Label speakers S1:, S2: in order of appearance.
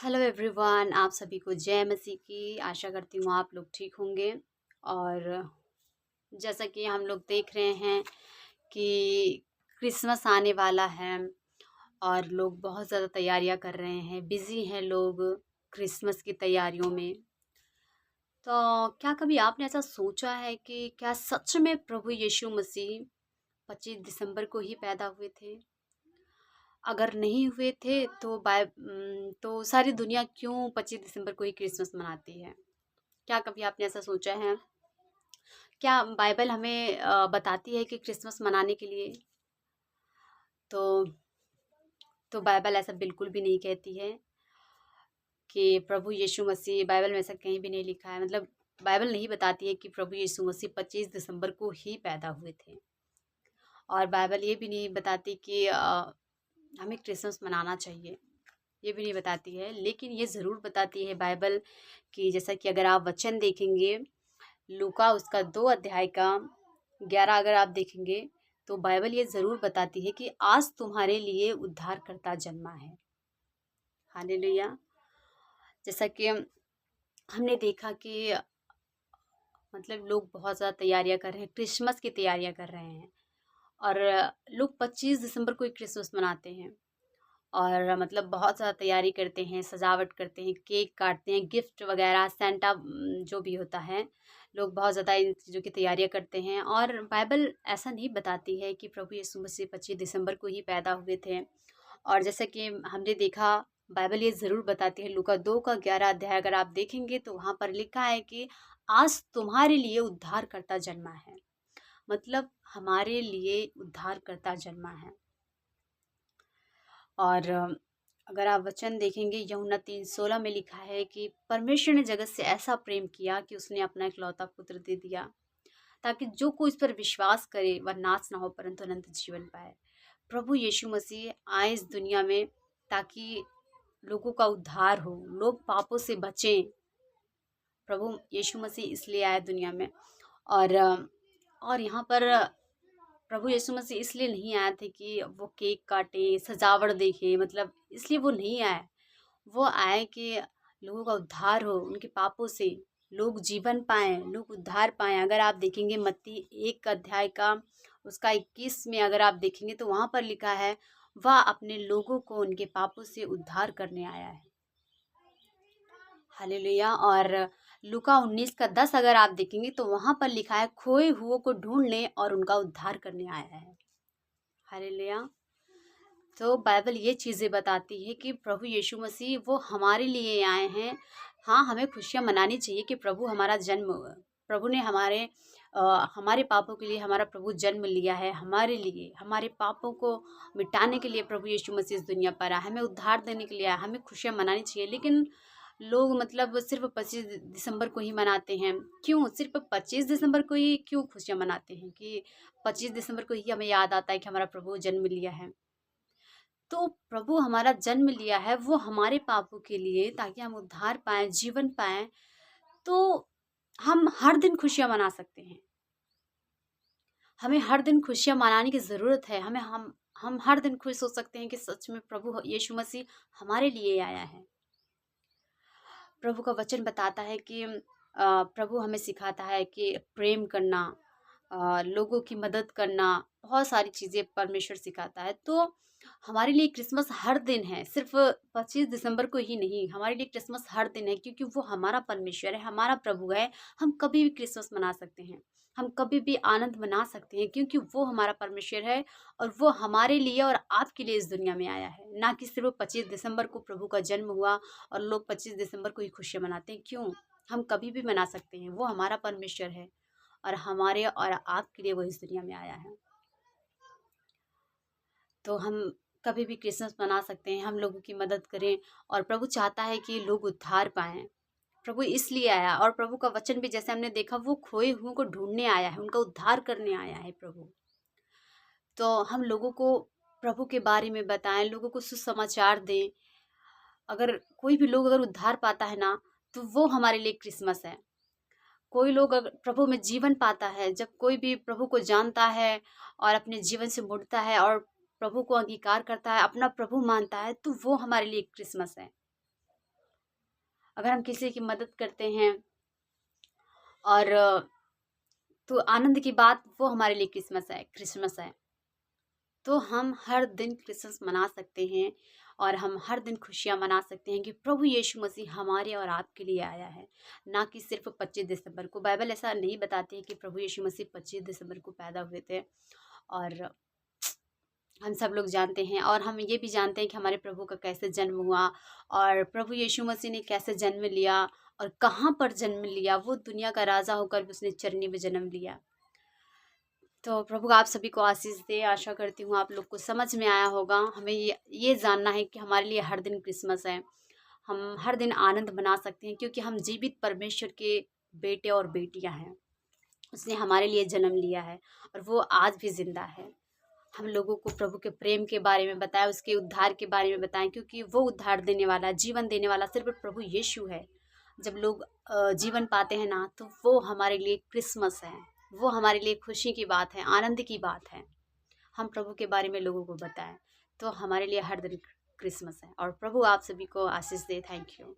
S1: Hello everyone, आप सभी को जय मसीह की। आशा करती हूँ आप लोग ठीक होंगे। और जैसा कि हम लोग देख रहे हैं कि क्रिसमस आने वाला है और लोग बहुत ज़्यादा तैयारियां कर रहे हैं, बिज़ी हैं लोग क्रिसमस की तैयारियों में। तो क्या कभी आपने ऐसा सोचा है कि क्या सच में प्रभु यीशु मसीह 25 दिसंबर को ही पैदा हुए थे? अगर नहीं हुए थे तो तो सारी दुनिया क्यों 25 दिसंबर को ही क्रिसमस मनाती है? क्या कभी आपने ऐसा सोचा है? क्या बाइबल हमें बताती है कि क्रिसमस मनाने के लिए? तो बाइबल ऐसा बिल्कुल भी नहीं कहती है कि प्रभु यीशु मसीह, बाइबल में ऐसा कहीं भी नहीं लिखा है। मतलब बाइबल नहीं बताती है कि प्रभु यीशु मसीह 25 दिसंबर को ही पैदा हुए थे। और बाइबल ये भी नहीं बताती कि हमें क्रिसमस मनाना चाहिए, ये भी नहीं बताती है। लेकिन ये ज़रूर बताती है बाइबल कि जैसा कि अगर आप वचन देखेंगे, लूका उसका 2 अध्याय का 11 अगर आप देखेंगे तो बाइबल ये ज़रूर बताती है कि आज तुम्हारे लिए उद्धारकर्ता जन्मा है। हालेलुया। जैसा कि हमने देखा कि मतलब लोग बहुत ज़्यादा तैयारियां कर रहे हैं, क्रिसमस की तैयारियां कर रहे हैं। और लोग 25 दिसंबर को ही क्रिसमस मनाते हैं। और मतलब बहुत ज़्यादा तैयारी करते हैं, सजावट करते हैं, केक काटते हैं, गिफ्ट वगैरह, सेंटा जो भी होता है, लोग बहुत ज़्यादा इन चीज़ों की तैयारियां करते हैं। और बाइबल ऐसा नहीं बताती है कि प्रभु यीशु मसीह 25 दिसंबर को ही पैदा हुए थे। और जैसा कि हमने देखा, बाइबल ये ज़रूर बताती है, लूका 2 का 11 अध्याय अगर आप देखेंगे तो वहाँ पर लिखा है कि आज तुम्हारे लिए उद्धारकर्ता जन्मा है। मतलब हमारे लिए उद्धारकर्ता जन्मा है। और अगर आप वचन देखेंगे, यूहन्ना 3:16 में लिखा है कि परमेश्वर ने जगत से ऐसा प्रेम किया कि उसने अपना इकलौता पुत्र दे दिया, ताकि जो कोई इस पर विश्वास करे वह नाश ना हो परंतु अनंत जीवन पाए। प्रभु यीशु मसीह आए इस दुनिया में ताकि लोगों का उद्धार हो, लोग पापों से बचें। प्रभु यीशु मसीह इसलिए आए दुनिया में। और यहाँ पर प्रभु यीशु मसीह इसलिए नहीं आए थे कि वो केक काटे, सजावट देखे, मतलब इसलिए वो नहीं आए। वो आए कि लोगों का उद्धार हो, उनके पापों से लोग जीवन पाएँ, लोग उद्धार पाएँ। अगर आप देखेंगे मत्ती 1 अध्याय का उसका 21 में अगर आप देखेंगे तो वहाँ पर लिखा है, वह अपने लोगों को उनके पापों से उद्धार करने आया है। हालेलुया। और लूका 19 का 10 अगर आप देखेंगे तो वहाँ पर लिखा है, खोए हुओं को ढूंढने और उनका उद्धार करने आया है। हालेलुया। तो बाइबल ये चीज़ें बताती है कि प्रभु यीशु मसीह वो हमारे लिए आए हैं। हाँ, हमें खुशियाँ मनानी चाहिए कि प्रभु हमारा जन्म हुआ। प्रभु ने हमारे पापों के लिए हमारा प्रभु जन्म लिया है, हमारे लिए, हमारे पापों को मिटाने के लिए प्रभु यीशु मसीह इस दुनिया पर आया, हमें उद्धार देने के लिए आया, हमें खुशियाँ मनानी चाहिए। लेकिन लोग मतलब सिर्फ 25 दिसंबर को ही मनाते हैं। क्यों सिर्फ 25 दिसंबर को ही क्यों खुशियाँ मनाते हैं कि 25 दिसंबर को ही हमें याद आता है कि हमारा प्रभु जन्म लिया है? तो प्रभु हमारा जन्म लिया है वो हमारे पापों के लिए, ताकि हम उद्धार पाएँ, जीवन पाएँ। तो हम हर दिन खुशियाँ मना सकते हैं। हमें हर दिन खुशियाँ मनाने की ज़रूरत है। हम हर दिन खुश हो सकते हैं कि सच में प्रभु यीशु मसीह हमारे लिए आया है। प्रभु का वचन बताता है कि प्रभु हमें सिखाता है कि प्रेम करना, लोगों की मदद करना, बहुत सारी चीज़ें परमेश्वर सिखाता है। तो हमारे लिए क्रिसमस हर दिन है, सिर्फ 25 दिसंबर को ही नहीं। हमारे लिए क्रिसमस हर दिन है क्योंकि वो हमारा परमेश्वर है, हमारा प्रभु है। हम कभी भी क्रिसमस मना सकते हैं, हम कभी भी आनंद मना सकते हैं क्योंकि वो हमारा परमेश्वर है। और वो हमारे लिए और आपके लिए इस दुनिया में आया है, ना कि सिर्फ 25 दिसंबर को प्रभु का जन्म हुआ और लोग 25 दिसंबर को ही खुशियाँ मनाते हैं। क्यों? हम कभी भी मना सकते हैं, वो हमारा परमेश्वर है और हमारे और आपके लिए वो इस दुनिया में आया है। तो हम कभी भी क्रिसमस मना सकते हैं, हम लोगों की मदद करें। और प्रभु चाहता है कि लोग उद्धार पाएँ। प्रभु इसलिए आया। और प्रभु का वचन भी जैसे हमने देखा, वो खोए हुओं को ढूँढने आया है, उनका उद्धार करने आया है प्रभु। तो हम लोगों को प्रभु के बारे में बताएँ, लोगों को सुसमाचार दें। अगर कोई भी लोग अगर उद्धार पाता है ना, तो वो हमारे लिए क्रिसमस है। कोई लोग अगर प्रभु में जीवन पाता है, जब कोई भी प्रभु को जानता है और अपने जीवन से मुड़ता है और प्रभु को अंगीकार करता है, अपना प्रभु मानता है, तो वो हमारे लिए क्रिसमस है। अगर हम किसी की मदद करते हैं और तो आनंद की बात, वो हमारे लिए क्रिसमस है। तो हम हर दिन क्रिसमस मना सकते हैं और हम हर दिन खुशियाँ मना सकते हैं कि प्रभु यीशु मसीह हमारे और आपके लिए आया है, ना कि सिर्फ 25 दिसंबर को। बाइबल ऐसा नहीं बताती है कि प्रभु यीशु मसीह 25 दिसंबर को पैदा हुए थे। और हम सब लोग जानते हैं, और हम ये भी जानते हैं कि हमारे प्रभु का कैसे जन्म हुआ और प्रभु यीशु मसीह ने कैसे जन्म लिया और कहाँ पर जन्म लिया। वो दुनिया का राजा होकर भी उसने चरनी में जन्म लिया। तो प्रभु आप सभी को आशीष दे। आशा करती हूँ आप लोग को समझ में आया होगा। हमें ये जानना है कि हमारे लिए हर दिन क्रिसमस है। हम हर दिन आनंद मना सकते हैं क्योंकि हम जीवित परमेश्वर के बेटे और बेटियां हैं। उसने हमारे लिए जन्म लिया है और वो आज भी जिंदा है। हम लोगों को प्रभु के प्रेम के बारे में बताएं, उसके उद्धार के बारे में बताएं, क्योंकि वो उद्धार देने वाला, जीवन देने वाला सिर्फ प्रभु यीशु है। जब लोग जीवन पाते हैं ना, तो वो हमारे लिए क्रिसमस है। वो हमारे लिए खुशी की बात है, आनंद की बात है। हम प्रभु के बारे में लोगों को बताएं, तो हमारे लिए हर दिन क्रिसमस है। और प्रभु आप सभी को आशीष दे। Thank you.